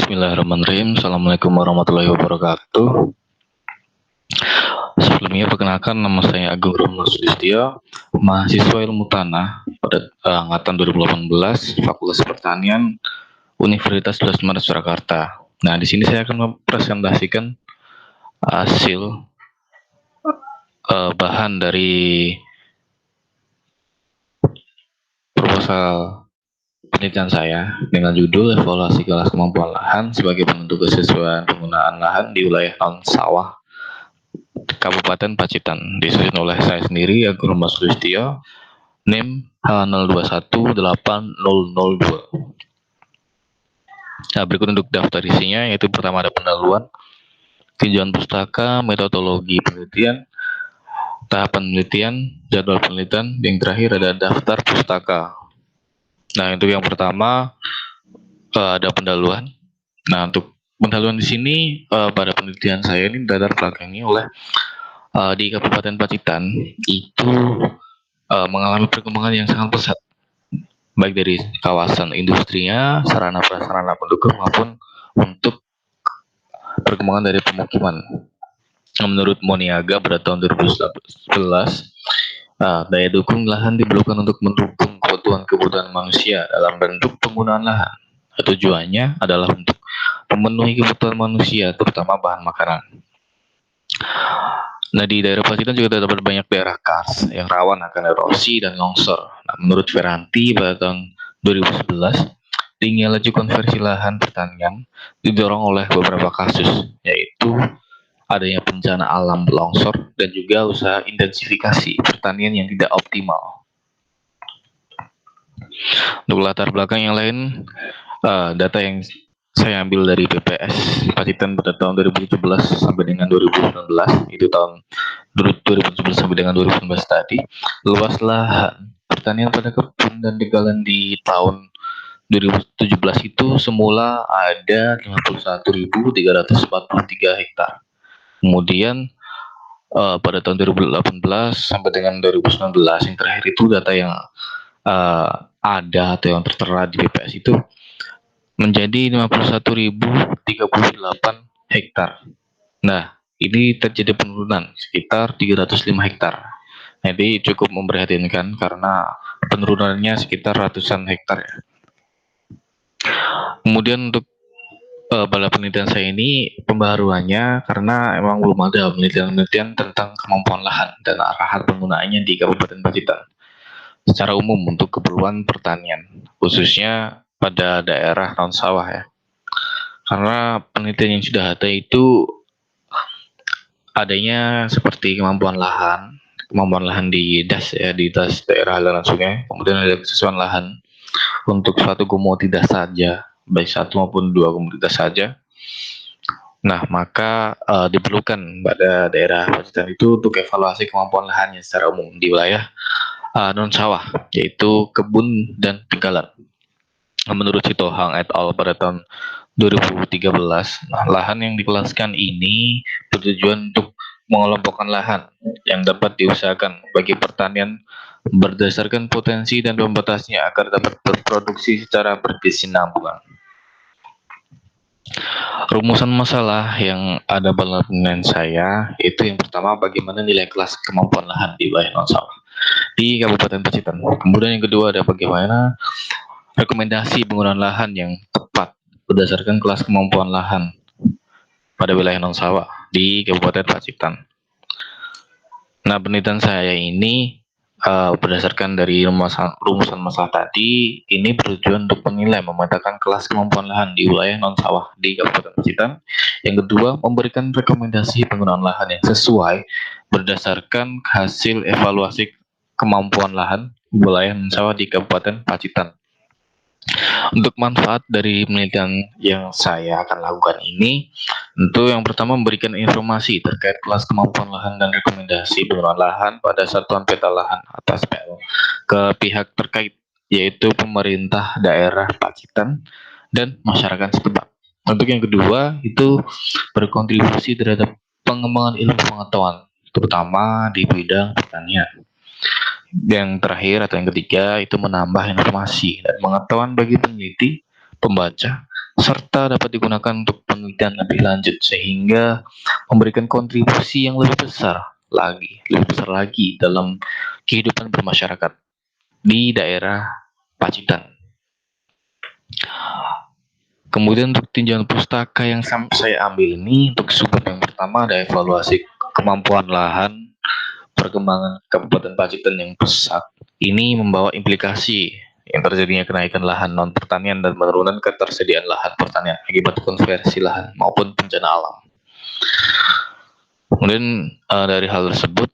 Bismillahirrahmanirrahim. Assalamualaikum warahmatullahi wabarakatuh. Sebelumnya perkenalkan, nama saya Agung Romo Sulistyo, mahasiswa ilmu tanah pada angkatan 2018, Fakultas Pertanian, Universitas 12 Maret Surakarta. Nah, di sini saya akan mempresentasikan hasil bahan dari proposal penelitian saya dengan judul evaluasi kelas kemampuan lahan sebagai penentu kesesuaian penggunaan lahan di wilayah non sawah Kabupaten Pacitan, disusun oleh saya sendiri, Agung Mas Sulistyo, NIM H02180002. Nah, berikut untuk daftar isinya, yaitu pertama ada pendahuluan, tinjauan pustaka, metodologi penelitian, tahapan penelitian, jadwal penelitian, yang terakhir ada daftar pustaka. Nah, untuk yang pertama ada pendahuluan. Nah, untuk pendahuluan di sini pada penelitian saya ini latar belakangnya oleh di Kabupaten Pacitan itu mengalami perkembangan yang sangat pesat, baik dari kawasan industrinya, sarana prasarana pendukung maupun untuk perkembangan dari pemukiman. Menurut Moniaga pada tahun 2011, daya dukung lahan diperlukan untuk mendukung kebutuhan manusia dalam bentuk penggunaan lahan. Tujuannya adalah untuk memenuhi kebutuhan manusia, terutama bahan makanan. Nah, di daerah Pacitan juga terdapat banyak daerah kars yang rawan akan erosi dan longsor. Nah, menurut Feranti pada tahun 2011, tingginya laju konversi lahan pertanian didorong oleh beberapa kasus, yaitu adanya bencana alam longsor dan juga usaha intensifikasi pertanian yang tidak optimal. Untuk latar belakang yang lain, data yang saya ambil dari BPS Pacitan pada tahun 2017 sampai dengan 2019, itu tahun 2017 sampai dengan 2019 tadi, luas lahan pertanian pada kebun dan tegalan di tahun 2017 itu semula ada 51.343 hektar. Kemudian pada tahun 2018 sampai dengan 2019 yang terakhir itu data yang ada atau yang tertera di BPS itu menjadi 51.038 hektar. Nah, ini terjadi penurunan sekitar 305 hektar. Jadi cukup memprihatinkan karena penurunannya sekitar ratusan hektar ya. Kemudian untuk pada penelitian saya ini pembaharuannya karena emang belum ada penelitian tentang kemampuan lahan dan arahan penggunaannya di Kabupaten Pacitan secara umum untuk keperluan pertanian, khususnya pada daerah non sawah ya. Karena penelitian yang sudah ada itu adanya seperti kemampuan lahan di DAS ya, di DAS daerah aliran sungai, kemudian ada kesesuaian lahan untuk suatu komoditas saja, baik satu maupun dua komoditas saja. Nah, maka diperlukan pada daerah Pacitan itu untuk evaluasi kemampuan lahannya secara umum di wilayah non sawah, yaitu kebun dan tegalan. Menurut Sitohang et al. Pada tahun 2013, lahan yang dikelaskan ini bertujuan untuk mengelompokkan lahan yang dapat diusahakan bagi pertanian berdasarkan potensi dan pembatasnya agar dapat berproduksi secara berkesinambungan. Rumusan masalah yang ada dalam penilaian saya itu yang pertama, bagaimana nilai kelas kemampuan lahan di wilayah non sawah di Kabupaten Pacitan. Kemudian yang kedua ada bagaimana rekomendasi penggunaan lahan yang tepat berdasarkan kelas kemampuan lahan pada wilayah non sawah di Kabupaten Pacitan. Nah, penelitian saya ini berdasarkan dari rumusan masalah tadi, ini bertujuan untuk menilai memetakan kelas kemampuan lahan di wilayah non sawah di Kabupaten Pacitan. Yang kedua, memberikan rekomendasi penggunaan lahan yang sesuai berdasarkan hasil evaluasi kemampuan lahan wilayah non sawah di Kabupaten Pacitan. Untuk manfaat dari penelitian yang saya akan lakukan ini, tentu yang pertama memberikan informasi terkait kelas kemampuan lahan dan rekomendasi penggunaan lahan pada Satuan Peta Lahan atau SPL ke pihak terkait, yaitu pemerintah daerah Pacitan dan masyarakat setempat. Untuk yang kedua, itu berkontribusi terhadap pengembangan ilmu pengetahuan, terutama di bidang pertanian. Yang terakhir atau yang ketiga itu menambah informasi dan pengetahuan bagi peneliti, pembaca, serta dapat digunakan untuk penelitian lebih lanjut sehingga memberikan kontribusi yang lebih besar lagi dalam kehidupan bermasyarakat di daerah Pacitan. Kemudian untuk tinjauan pustaka yang saya ambil ini untuk sumber yang pertama ada evaluasi kemampuan lahan, perkembangan Kabupaten Pacitan yang pesat. Ini membawa implikasi yang terjadinya kenaikan lahan non pertanian dan penurunan ketersediaan lahan pertanian akibat konversi lahan maupun bencana alam. Kemudian dari hal tersebut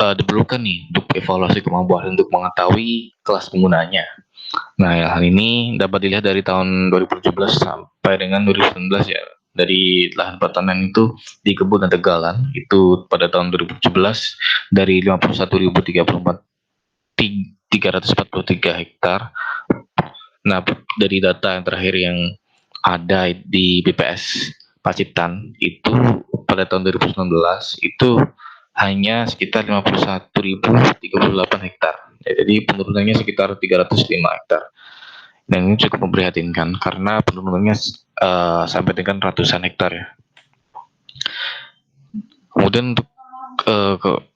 diperlukan nih untuk evaluasi kemampuan untuk mengetahui kelas penggunanya. Nah, hal ini dapat dilihat dari tahun 2017 sampai dengan 2019 ya. Dari lahan pertanian itu di Kebun dan Tegalan itu pada tahun 2017 dari 51.343 hektar. Nah, dari data yang terakhir yang ada di BPS Pacitan itu pada tahun 2019 itu hanya sekitar 51.038 hektar. Ya, jadi penurunannya sekitar 305 hektar. Dan ini cukup memprihatinkan karena penurunannya sampai dengan ratusan hektar ya. Kemudian untuk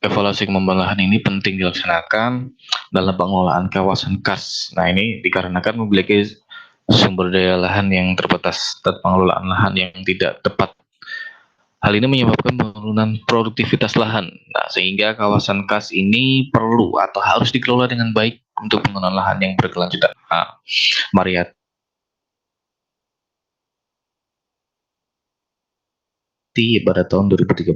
evaluasi kemampuan lahan ini penting dilaksanakan dalam pengelolaan kawasan kas. Nah, ini dikarenakan memiliki sumber daya lahan yang terbatas dan pengelolaan lahan yang tidak tepat. Hal ini menyebabkan penurunan produktivitas lahan. Nah, sehingga kawasan kas ini perlu atau harus dikelola dengan baik untuk penggunaan lahan yang berkelanjutan. Nah, Maria pada tahun 2013.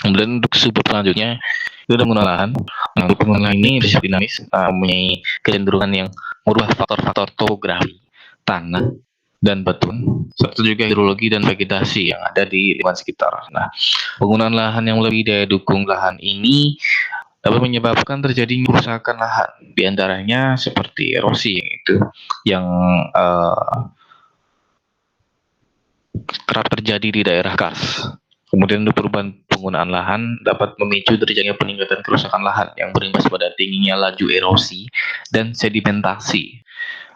Kemudian untuk sumber selanjutnya itu ada penggunaan lahan. Nah, untuk penggunaan lahan ini bersifat dinamis, mempunyai kecenderungan yang merubah faktor-faktor topografi, tanah, dan batuan, serta juga hidrologi dan vegetasi yang ada di lingkungan sekitar. Nah, penggunaan lahan yang lebih daya dukung lahan ini dapat menyebabkan terjadinya kerusakan lahan, diantaranya seperti erosi yang kerap terjadi di daerah kars. Kemudian untuk perubahan penggunaan lahan dapat memicu terjadinya peningkatan kerusakan lahan yang berimbas pada tingginya laju erosi dan sedimentasi.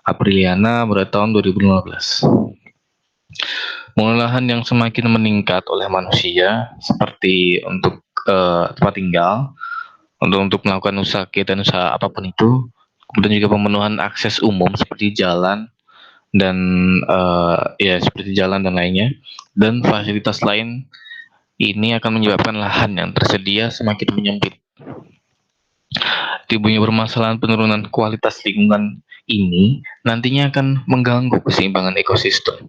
Apriliana pada tahun 2015. Penggunaan lahan yang semakin meningkat oleh manusia seperti untuk tempat tinggal, untuk melakukan usaha dan usaha apapun itu, kemudian juga pemenuhan akses umum seperti jalan dan seperti jalan dan lainnya, dan fasilitas lain ini akan menyebabkan lahan yang tersedia semakin menyempit. Timbulnya permasalahan penurunan kualitas lingkungan ini nantinya akan mengganggu keseimbangan ekosistem,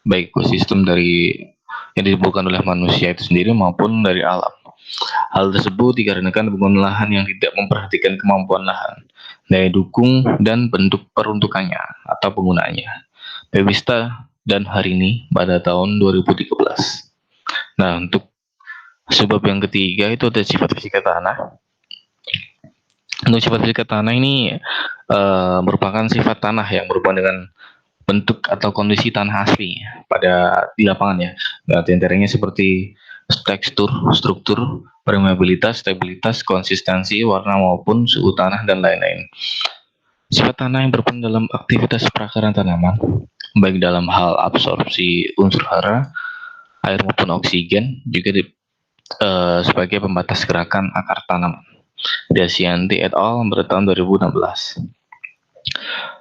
baik ekosistem dari yang ditimbulkan oleh manusia itu sendiri maupun dari alam. Hal tersebut dikarenakan penggunaan lahan yang tidak memperhatikan kemampuan lahan, daya dukung, dan bentuk peruntukannya atau penggunaannya. Pevista dan Harini pada tahun 2013. Nah, untuk sebab yang ketiga itu ada sifat fisika tanah. Untuk sifat fisika tanah ini merupakan sifat tanah yang berhubungan dengan bentuk atau kondisi tanah asli pada di lapangan ya. Nah, diantaranya seperti tekstur, struktur, permeabilitas, stabilitas, konsistensi, warna maupun suhu tanah dan lain-lain. Sifat tanah yang berperan dalam aktivitas perakaran tanaman, baik dalam hal absorpsi unsur hara, air maupun oksigen, juga sebagai pembatas gerakan akar tanaman. Dasianti et al. Pada tahun 2016.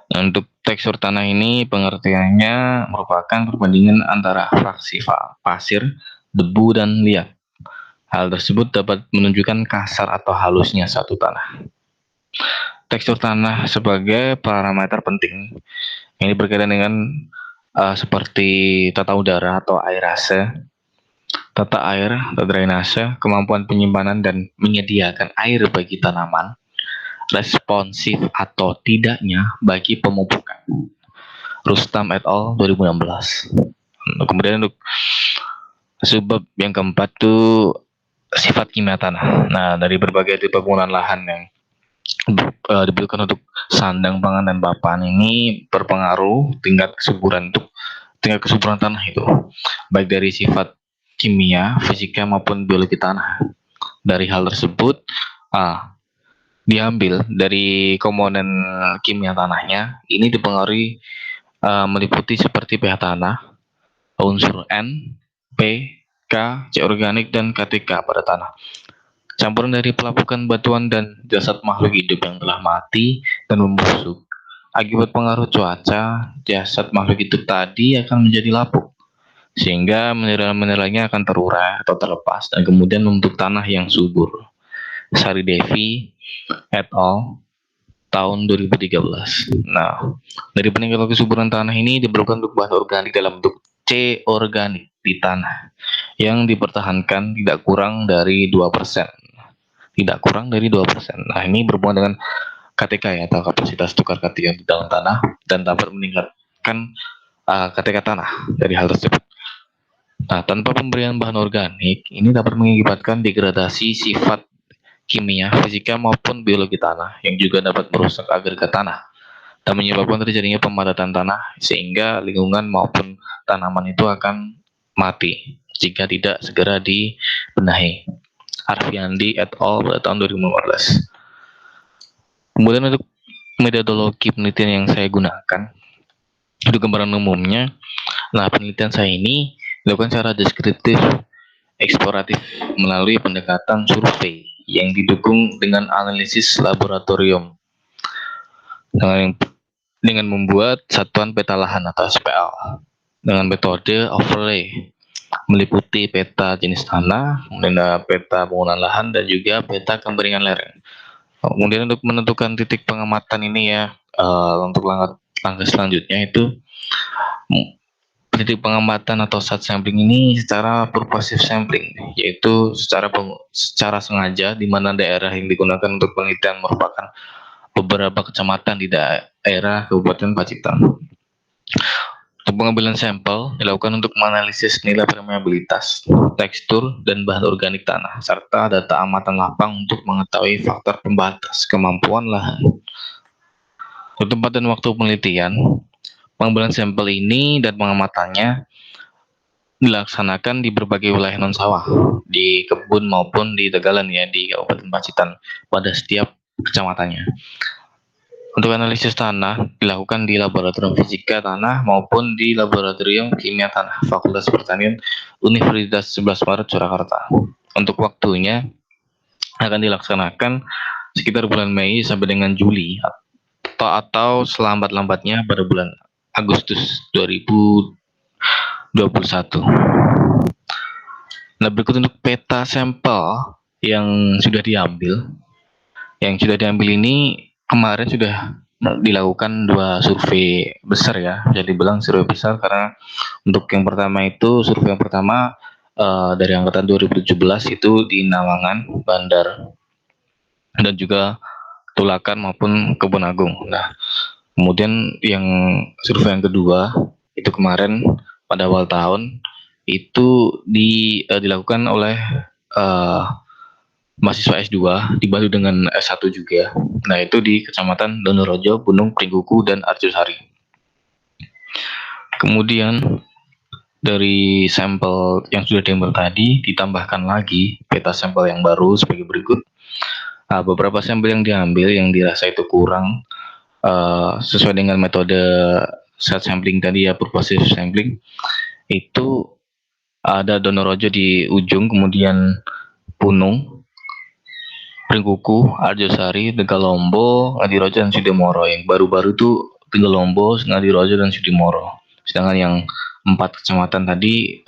Nah, untuk tekstur tanah ini pengertiannya merupakan perbandingan antara fraksi pasir, debu, dan liat. Hal tersebut dapat menunjukkan kasar atau halusnya satu tanah. Tekstur tanah sebagai parameter penting ini berkaitan dengan seperti tata udara atau airase, tata air atau drainase, kemampuan penyimpanan dan menyediakan air bagi tanaman, responsif atau tidaknya bagi pemupukan. Rustam et al. 2016. Kemudian untuk sebab yang keempat itu sifat kimia tanah. Nah, dari berbagai tipe penggunaan lahan yang dibutuhkan untuk sandang, pangan, dan papan ini berpengaruh tingkat kesuburan tanah itu, baik dari sifat kimia, fisika maupun biologi tanah. Dari hal tersebut diambil dari komponen kimia tanahnya ini dipengaruhi meliputi seperti pH tanah, unsur N, P, K, C organik, dan KTK pada tanah. Campuran dari pelapukan batuan dan jasad makhluk hidup yang telah mati dan membusuk. Akibat pengaruh cuaca, jasad makhluk hidup tadi akan menjadi lapuk, sehingga mineral-mineralnya akan terurai atau terlepas dan kemudian membentuk tanah yang subur. Sari Devi et al. Tahun 2013. Nah, dari peningkatan kesuburan tanah ini diperlukan untuk bahan organik dalam bentuk C organik di tanah yang dipertahankan tidak kurang dari 2%. Tidak kurang dari 2%. Nah, ini berhubungan dengan KTK ya, atau kapasitas tukar kation di dalam tanah, dan dapat meningkatkan KTK tanah dari hal tersebut. Nah, tanpa pemberian bahan organik, ini dapat mengakibatkan degradasi sifat kimia, fisika maupun biologi tanah yang juga dapat merusak agregat tanah dan menyebabkan terjadinya pemadatan tanah sehingga lingkungan maupun tanaman itu akan mati jika tidak segera dibenahi. Arfiandi et al. Pada tahun 2015. Kemudian untuk metodologi penelitian yang saya gunakan untuk gambaran umumnya, nah penelitian saya ini dilakukan secara deskriptif eksploratif melalui pendekatan survei yang didukung dengan analisis laboratorium dengan membuat satuan peta lahan atau SPL dengan metode overlay meliputi peta jenis tanah, kemudian peta penggunaan lahan, dan juga peta kemiringan lereng. Kemudian untuk menentukan titik pengamatan ini ya, untuk langkah selanjutnya itu titik pengamatan atau sat sampling ini secara purposive sampling, yaitu secara sengaja di mana daerah yang digunakan untuk penelitian merupakan beberapa kecamatan di daerah Kabupaten Pacitan. Untuk pengambilan sampel dilakukan untuk menganalisis nilai permeabilitas, tekstur, dan bahan organik tanah, serta data amatan lapang untuk mengetahui faktor pembatas kemampuan lahan. Untuk tempat dan waktu penelitian, pengambilan sampel ini dan pengamatannya dilaksanakan di berbagai wilayah non-sawah, di kebun maupun di tegalan ya, di Kabupaten Pacitan pada setiap kecamatannya. Untuk analisis tanah dilakukan di laboratorium fisika tanah maupun di laboratorium kimia tanah Fakultas Pertanian Universitas 11 Maret Surakarta. Untuk waktunya akan dilaksanakan sekitar bulan Mei sampai dengan Juli atau selambat-lambatnya pada bulan Agustus 2021. Nah, berikut untuk peta sampel yang sudah diambil. Yang sudah diambil ini kemarin sudah dilakukan 2 survei besar ya, bisa dibilang survei besar karena untuk yang pertama itu survei yang pertama dari angkatan 2017 itu di Nawangan, Bandar, dan juga Tulakan maupun Kebun Agung. Nah, kemudian yang survei yang kedua itu kemarin pada awal tahun itu dilakukan oleh mahasiswa S2 dibantu dengan S1 juga. Nah, itu di Kecamatan Donorejo, Gunung Pringkuku, dan Arjosari. Kemudian dari sampel yang sudah diambil tadi ditambahkan lagi peta sampel yang baru sebagai berikut. Beberapa sampel yang diambil yang dirasa itu kurang sesuai dengan metode set sampling tadi ya, purposive sampling, itu ada Donorejo di ujung, kemudian Punung, Pringkuku, Arjosari, Tegalombo, Ngadirojo, dan Sudimoro. Yang baru-baru itu Tegalombo, Ngadirojo, dan Sudimoro. Sedangkan yang 4 kecamatan tadi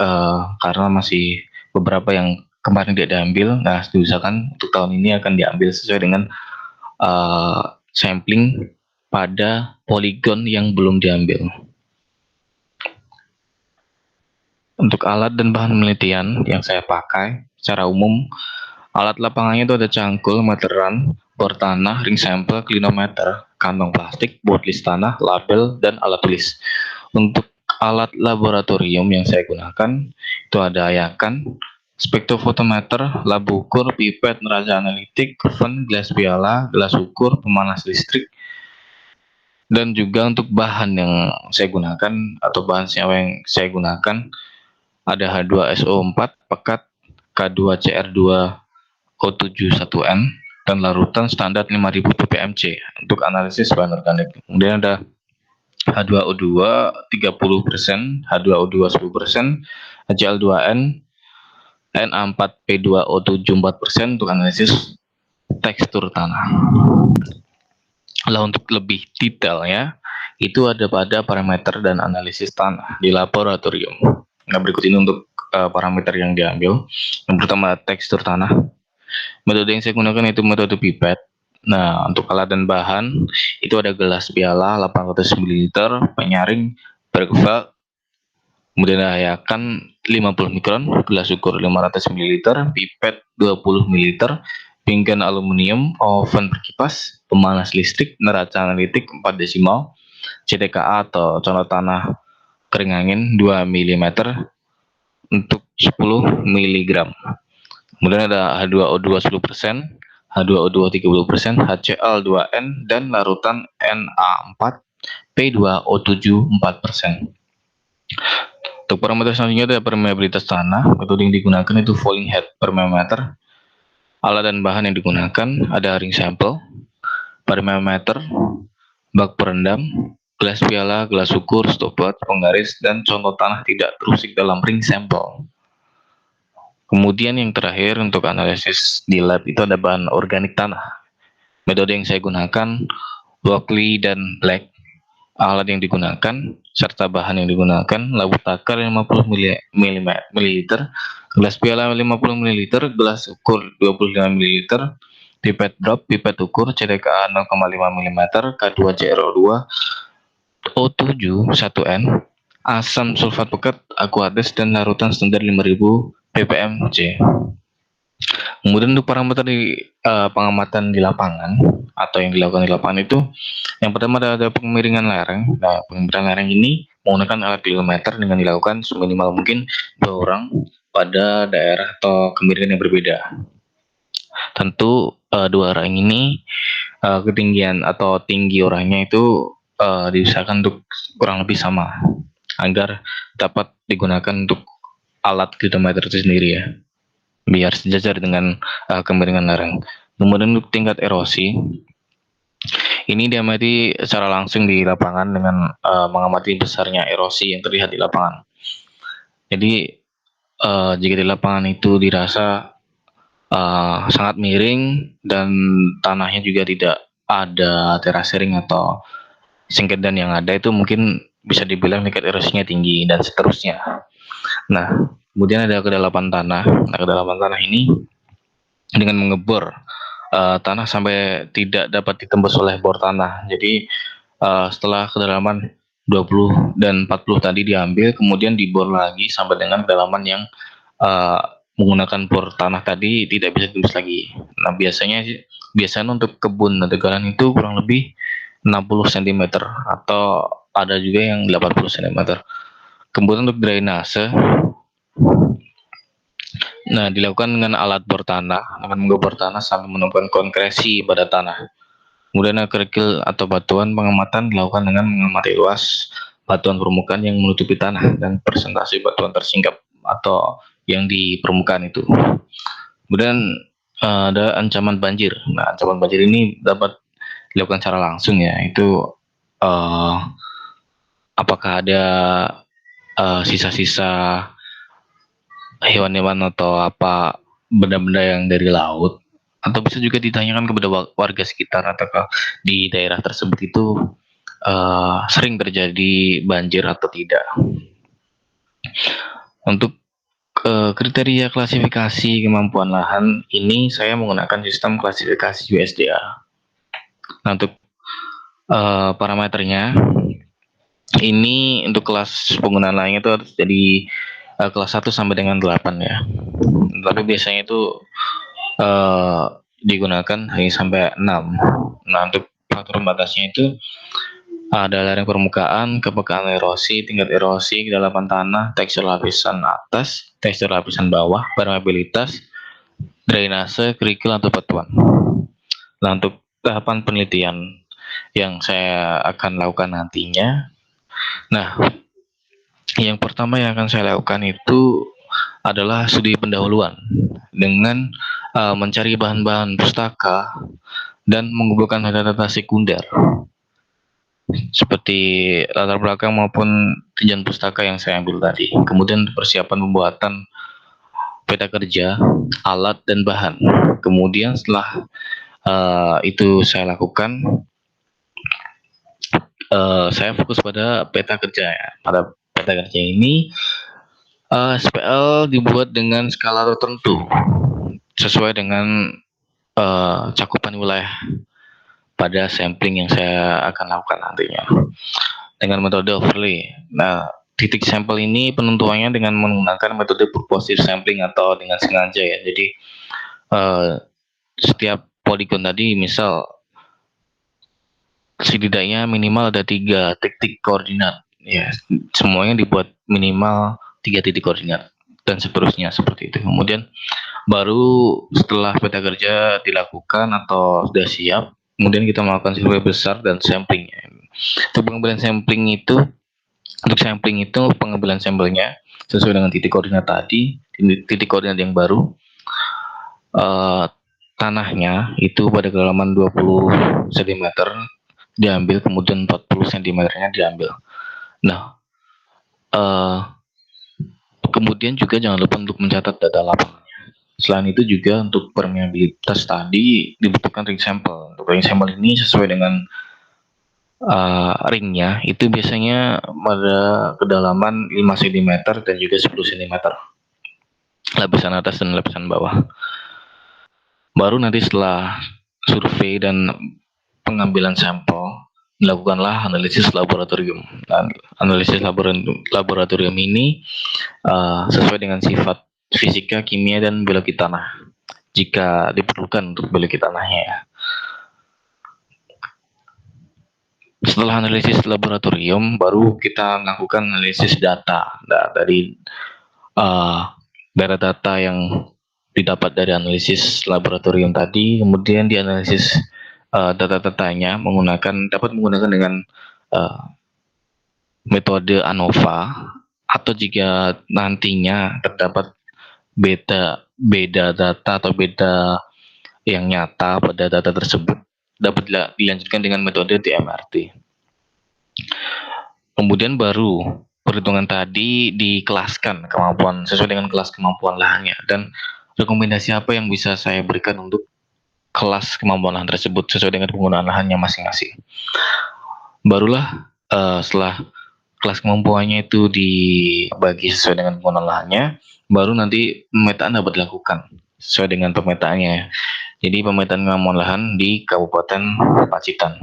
karena masih beberapa yang kemarin tidak diambil, nah diusahakan untuk tahun ini akan diambil sesuai dengan sampling pada poligon yang belum diambil. Untuk alat dan bahan penelitian yang saya pakai secara umum, alat lapangannya itu ada cangkul, meteran, bor tanah, ring sampel, klinometer, kantong plastik, board list tanah, label, dan alat tulis. Untuk alat laboratorium yang saya gunakan itu ada ayakan, spektrofotometer, lab ukur, pipet, neraca analitik, oven, gelas piala, gelas ukur, pemanas listrik. Dan juga untuk bahan yang saya gunakan atau bahan senyawa yang saya gunakan ada H2SO4 pekat, K2CR2 O71N, dan larutan standar 5000 ppmc untuk analisis bahan organik. Kemudian ada H2O2 30%, H2O2 10%, HCl2N, Na4P2O7 4% untuk analisis tekstur tanah. Lah untuk lebih detailnya, itu ada pada parameter dan analisis tanah di laboratorium. Nah, berikut ini untuk parameter yang diambil. Yang pertama, tekstur tanah. Metode yang saya gunakan itu metode pipet. Nah, untuk alat dan bahan, itu ada gelas piala 800 ml, penyaring, bergefak, kemudian ayakan 50 mikron, gelas ukur 500 ml, pipet 20 ml, pinggan aluminium, oven berkipas, pemanas listrik, neraca analitik 4 desimal, CTKA atau contoh tanah kering angin 2 mm untuk 10 mg. Kemudian ada H2O2 10%, H2O2 30%, HCl2N, dan larutan Na4P2O7 4%. Untuk parameter selanjutnya ada permeabilitas tanah. Metode yang digunakan itu falling head per meter. Alat dan bahan yang digunakan ada ring sampel, permeameter, bak perendam, gelas piala, gelas ukur, stopwatch, penggaris, dan contoh tanah tidak terusik dalam ring sampel. Kemudian yang terakhir untuk analisis di lab itu ada bahan organik tanah. Metode yang saya gunakan Walkley dan Black. Alat yang digunakan serta bahan yang digunakan labu takar 50 ml, gelas piala 50 ml, gelas ukur 25 ml, pipet drop, pipet ukur, CTKA 0,5 mm, K2CrO2, O7 1N, asam sulfat pekat, aquades, dan larutan standar 5000 ppm C. Kemudian untuk parameter di pengamatan di lapangan atau yang dilakukan di lapangan itu, yang pertama ada pengemiringan lereng. Nah, pengemiringan lereng ini menggunakan alat geometer dengan dilakukan seminimal mungkin 2 orang pada daerah atau kemiringan yang berbeda. Tentu 2 orang ini ketinggian atau tinggi orangnya itu diusahakan untuk kurang lebih sama agar dapat digunakan untuk alat geometer itu sendiri ya, biar sejajar dengan kemiringan lereng. Kemudian untuk tingkat erosi, ini diamati secara langsung di lapangan dengan mengamati besarnya erosi yang terlihat di lapangan. Jadi jika di lapangan itu dirasa sangat miring dan tanahnya juga tidak ada terasering atau sengkedan yang ada, itu mungkin bisa dibilang tingkat erosinya tinggi dan seterusnya. Nah, kemudian ada kedalaman tanah. Nah, kedalaman tanah ini dengan mengebor tanah sampai tidak dapat ditembus oleh bor tanah. Jadi setelah kedalaman 20 dan 40 tadi diambil, kemudian dibor lagi sampai dengan kedalaman yang menggunakan bor tanah tadi tidak bisa ditembus lagi. Nah, biasanya untuk kebun tegalan itu kurang lebih 60 cm atau ada juga yang 80 cm. Kemudian untuk drainase, nah dilakukan dengan alat bor tanah, dengan mengebor tanah sampai menemukan konkresi pada tanah. Kemudian kerikil atau batuan pengamatan dilakukan dengan mengamati luas batuan permukaan yang menutupi tanah dan persentase batuan tersingkap atau yang di permukaan itu. Kemudian ada ancaman banjir. Nah, ancaman banjir ini dapat dilakukan secara langsung ya, itu apakah ada sisa-sisa hewan-hewan atau apa benda-benda yang dari laut, atau bisa juga ditanyakan kepada warga sekitar apakah di daerah tersebut itu sering terjadi banjir atau tidak. Untuk kriteria klasifikasi kemampuan lahan ini saya menggunakan sistem klasifikasi USDA. Nah, untuk parameternya ini untuk kelas penggunaan lainnya itu harus jadi kelas 1 sampai dengan 8 ya. Tapi biasanya itu digunakan hanya sampai 6. Nah, untuk faktor batasnya itu ada lereng permukaan, kepekaan erosi, tingkat erosi, kedalaman tanah, tekstur lapisan atas, tekstur lapisan bawah, permeabilitas, drainase, kerikil atau batuan. Nah, untuk tahapan penelitian yang saya akan lakukan nantinya, nah, yang pertama yang akan saya lakukan itu adalah studi pendahuluan dengan mencari bahan-bahan pustaka dan mengumpulkan data-data sekunder. seperti latar belakang maupun tinjauan pustaka yang saya ambil tadi. Kemudian persiapan pembuatan peta kerja, alat dan bahan. Kemudian setelah itu saya lakukan, saya fokus pada peta kerja ya. Pada peta kerja ini, SPL dibuat dengan skala tertentu sesuai dengan cakupan wilayah pada sampling yang saya akan lakukan nantinya dengan metode overlay. Nah, titik sampel ini penentuannya dengan menggunakan metode purposive sampling atau dengan sengaja ya. Jadi setiap poligon tadi misal setidaknya minimal ada 3 titik koordinat ya, semuanya dibuat minimal 3 titik koordinat dan seterusnya seperti itu. Kemudian baru setelah peta kerja dilakukan atau sudah siap, kemudian kita melakukan survei besar dan sampling. Untuk pengambilan sampling itu, pengambilan sampelnya sesuai dengan titik koordinat tadi, titik koordinat yang baru. Tanahnya itu pada kedalaman 20 cm diambil, kemudian 40 cm-nya diambil. Nah, kemudian juga jangan lupa untuk mencatat data lapangannya. Selain itu juga untuk permeabilitas tadi dibutuhkan ring sampel. Untuk ring sampel ini sesuai dengan ringnya itu biasanya pada kedalaman 5 cm dan juga 10 cm. Lapisan atas dan lapisan bawah. Baru nanti setelah survei dan pengambilan sampel, dilakukanlah analisis laboratorium. Dan analisis laboratorium ini sesuai dengan sifat fisika, kimia, dan biologi tanah jika diperlukan untuk biologi tanahnya ya. Setelah analisis laboratorium, baru kita melakukan analisis data. Dari data-data yang didapat dari analisis laboratorium tadi, kemudian dianalisis data-datanya dapat menggunakan dengan metode ANOVA, atau jika nantinya terdapat beda data atau beda yang nyata pada data tersebut, dapat dilanjutkan dengan metode DMRT. Kemudian baru perhitungan tadi dikelaskan sesuai dengan kelas kemampuan lahannya, dan rekomendasi apa yang bisa saya berikan untuk kelas kemampuan lahan tersebut sesuai dengan penggunaan lahannya masing-masing. Barulah setelah kelas kemampuannya itu dibagi sesuai dengan penggunaan lahannya, baru nanti pemetaan dapat dilakukan sesuai dengan pemetaannya. Jadi pemetaan kemampuan lahan di Kabupaten Pacitan.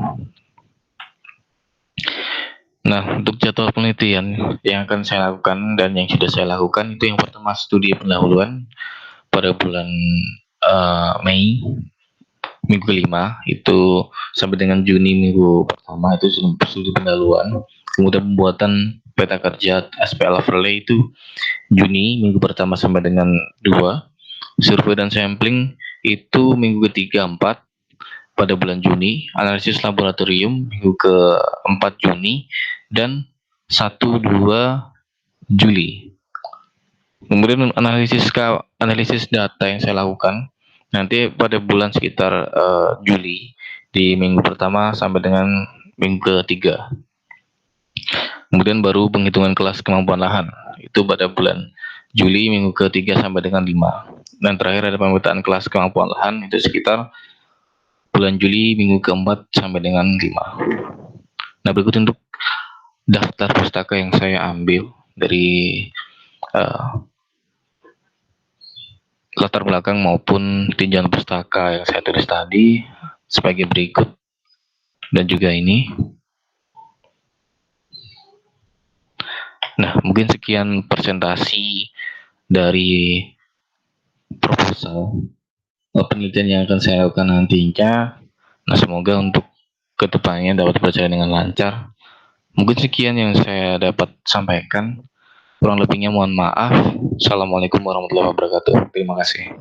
Nah, untuk jadwal penelitian yang akan saya lakukan dan yang sudah saya lakukan itu yang pertama studi pendahuluan pada bulan Mei minggu kelima itu sampai dengan Juni minggu pertama itu studi pendahuluan. Kemudian pembuatan peta kerja SPL overlay itu Juni minggu pertama sampai dengan 2. Survei dan sampling itu minggu ketiga 4 pada bulan Juni, analisis laboratorium minggu ke-4 Juni, dan 1-2 Juli. Kemudian analisis data yang saya lakukan nanti pada bulan sekitar Juli, di minggu pertama sampai dengan minggu ke-3. Kemudian baru penghitungan kelas kemampuan lahan, itu pada bulan Juli minggu ke-3 sampai dengan 5. Dan terakhir ada pemetaan kelas kemampuan lahan, itu sekitar bulan Juli minggu ke-4 sampai dengan 5. Nah, berikut untuk daftar pustaka yang saya ambil dari latar belakang maupun tinjauan pustaka yang saya tulis tadi sebagai berikut. Dan juga ini. Nah, mungkin sekian presentasi dari proposal penelitian yang akan saya lakukan nantinya. Nah, semoga untuk kedepannya dapat berjalan dengan lancar. Mungkin sekian yang saya dapat sampaikan. Kurang lebihnya mohon maaf. Assalamualaikum warahmatullahi wabarakatuh. Terima kasih.